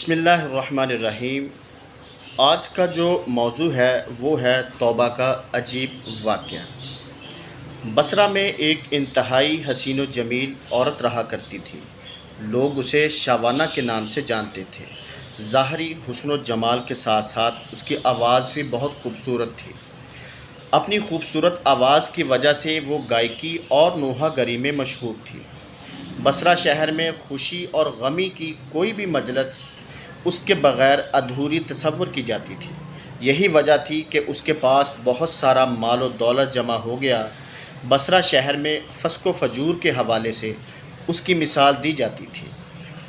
بسم اللہ الرحمن الرحیم۔ آج کا جو موضوع ہے وہ ہے توبہ کا عجیب واقعہ۔ بصرہ میں ایک انتہائی حسین و جمیل عورت رہا کرتی تھی۔ لوگ اسے شوانہ کے نام سے جانتے تھے۔ ظاہری حسن و جمال کے ساتھ ساتھ اس کی آواز بھی بہت خوبصورت تھی۔ اپنی خوبصورت آواز کی وجہ سے وہ گائیکی اور نوحہ گری میں مشہور تھی۔ بصرہ شہر میں خوشی اور غمی کی کوئی بھی مجلس اس کے بغیر ادھوری تصور کی جاتی تھی۔ یہی وجہ تھی کہ اس کے پاس بہت سارا مال و دولت جمع ہو گیا۔ بصرہ شہر میں فسق و فجور کے حوالے سے اس کی مثال دی جاتی تھی۔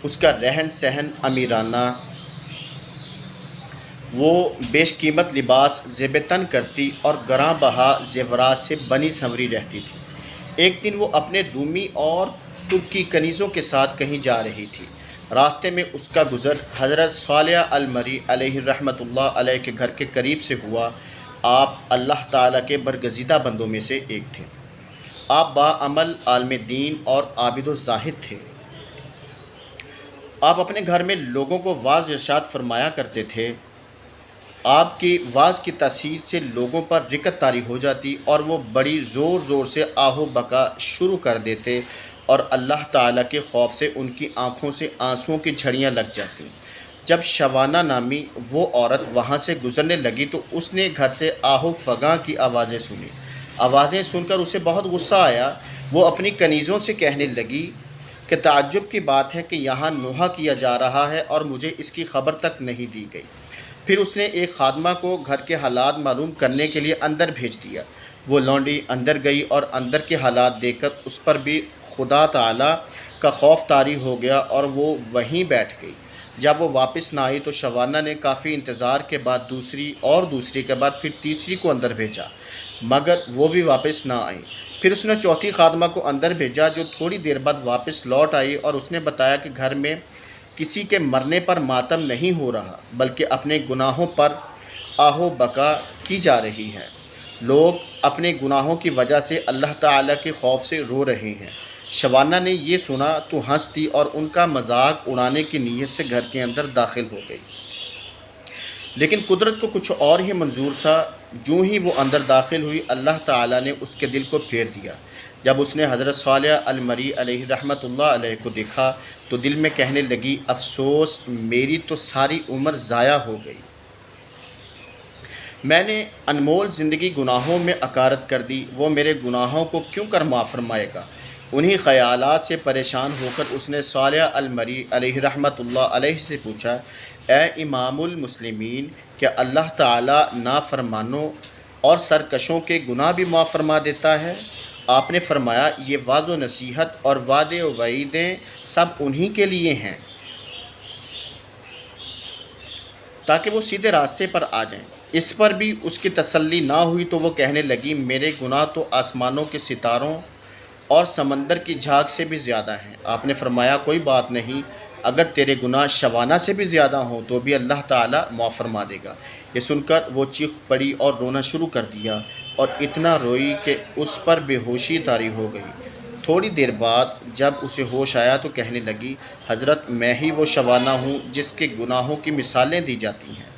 اس کا رہن سہن امیرانہ، وہ بیش قیمت لباس زیب تن کرتی اور گراں بہا زیورات سے بنی سنوری رہتی تھی۔ ایک دن وہ اپنے رومی اور ترکی کنیزوں کے ساتھ کہیں جا رہی تھی۔ راستے میں اس کا گزر حضرت صالح المری علیہ رحمۃ اللہ علیہ کے گھر کے قریب سے ہوا۔ آپ اللہ تعالیٰ کے برگزیدہ بندوں میں سے ایک تھے۔ آپ باعمل عالم دین اور عابد و زاہد تھے۔ آپ اپنے گھر میں لوگوں کو واعظ ارشاد فرمایا کرتے تھے۔ آپ کی واعظ کی تاثیر سے لوگوں پر رقت طاری ہو جاتی اور وہ بڑی زور زور سے آہ و بکا شروع کر دیتے اور اللہ تعالیٰ کے خوف سے ان کی آنکھوں سے آنسوؤں کی جھڑیاں لگ جاتی۔ جب شوانہ نامی وہ عورت وہاں سے گزرنے لگی تو اس نے گھر سے آہ و فغاں کی آوازیں سنی۔ آوازیں سن کر اسے بہت غصہ آیا۔ وہ اپنی کنیزوں سے کہنے لگی کہ تعجب کی بات ہے کہ یہاں نوحہ کیا جا رہا ہے اور مجھے اس کی خبر تک نہیں دی گئی۔ پھر اس نے ایک خادمہ کو گھر کے حالات معلوم کرنے کے لیے اندر بھیج دیا۔ وہ لونڈی اندر گئی اور اندر کے حالات دیکھ کر اس پر بھی خدا تعالیٰ کا خوف طاری ہو گیا اور وہ وہیں بیٹھ گئی۔ جب وہ واپس نہ آئی تو شوانہ نے کافی انتظار کے بعد دوسری کے بعد پھر تیسری کو اندر بھیجا، مگر وہ بھی واپس نہ آئیں۔ پھر اس نے چوتھی خادمہ کو اندر بھیجا جو تھوڑی دیر بعد واپس لوٹ آئی اور اس نے بتایا کہ گھر میں کسی کے مرنے پر ماتم نہیں ہو رہا بلکہ اپنے گناہوں پر آہ و بکا کی جا رہی ہے۔ لوگ اپنے گناہوں کی وجہ سے اللہ تعالیٰ کے خوف سے رو رہے ہیں۔ شوانہ نے یہ سنا تو ہنس دی اور ان کا مذاق اڑانے کی نیت سے گھر کے اندر داخل ہو گئی، لیکن قدرت کو کچھ اور ہی منظور تھا۔ جوں ہی وہ اندر داخل ہوئی اللہ تعالیٰ نے اس کے دل کو پھیر دیا۔ جب اس نے حضرت صالح المری علیہ رحمۃ اللہ علیہ کو دیکھا تو دل میں کہنے لگی، افسوس میری تو ساری عمر ضائع ہو گئی۔ میں نے انمول زندگی گناہوں میں اکارت کر دی، وہ میرے گناہوں کو کیوں کر معاف فرمائے گا۔ انہی خیالات سے پریشان ہو کر اس نے صالح المری علیہ رحمۃ اللہ علیہ سے پوچھا، اے امام المسلمین، کیا اللہ تعالیٰ نافرمانوں اور سرکشوں کے گناہ بھی معاف فرما دیتا ہے؟ آپ نے فرمایا، یہ واعظ و نصیحت اور وعدے و وعیدیں سب انہی کے لیے ہیں تاکہ وہ سیدھے راستے پر آ جائیں۔ اس پر بھی اس کی تسلی نہ ہوئی تو وہ کہنے لگی، میرے گناہ تو آسمانوں کے ستاروں اور سمندر کی جھاگ سے بھی زیادہ ہیں۔ آپ نے فرمایا، کوئی بات نہیں، اگر تیرے گناہ شوانہ سے بھی زیادہ ہوں تو بھی اللہ تعالیٰ معاف فرما دے گا۔ یہ سن کر وہ چیخ پڑی اور رونا شروع کر دیا اور اتنا روئی کہ اس پر بے ہوشی طاری ہو گئی۔ تھوڑی دیر بعد جب اسے ہوش آیا تو کہنے لگی، حضرت میں ہی وہ شوانہ ہوں جس کے گناہوں کی مثالیں دی جاتی ہیں۔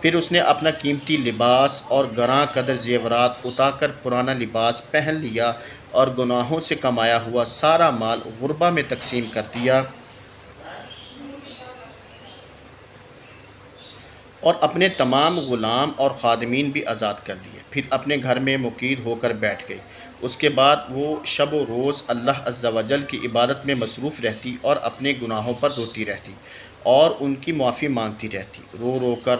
پھر اس نے اپنا قیمتی لباس اور گراں قدر زیورات اتار کر پرانا لباس پہن لیا اور گناہوں سے کمایا ہوا سارا مال غربا میں تقسیم کر دیا اور اپنے تمام غلام اور خادمین بھی آزاد کر دیے۔ پھر اپنے گھر میں مقید ہو کر بیٹھ گئی۔ اس کے بعد وہ شب و روز اللہ عز و جل کی عبادت میں مصروف رہتی اور اپنے گناہوں پر روتی رہتی اور ان کی معافی مانگتی رہتی، رو رو کر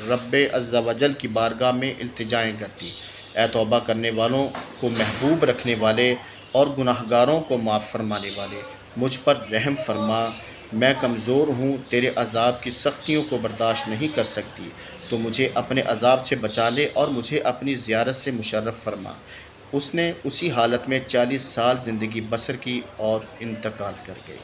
رب عز و جل کی بارگاہ میں التجائیں کرتی، اے توبہ کرنے والوں کو محبوب رکھنے والے اور گناہگاروں کو معاف فرمانے والے، مجھ پر رحم فرما، میں کمزور ہوں، تیرے عذاب کی سختیوں کو برداشت نہیں کر سکتی، تو مجھے اپنے عذاب سے بچا لے اور مجھے اپنی زیارت سے مشرف فرما۔ اس نے اسی حالت میں 40 سال زندگی بسر کی اور انتقال کر گئی۔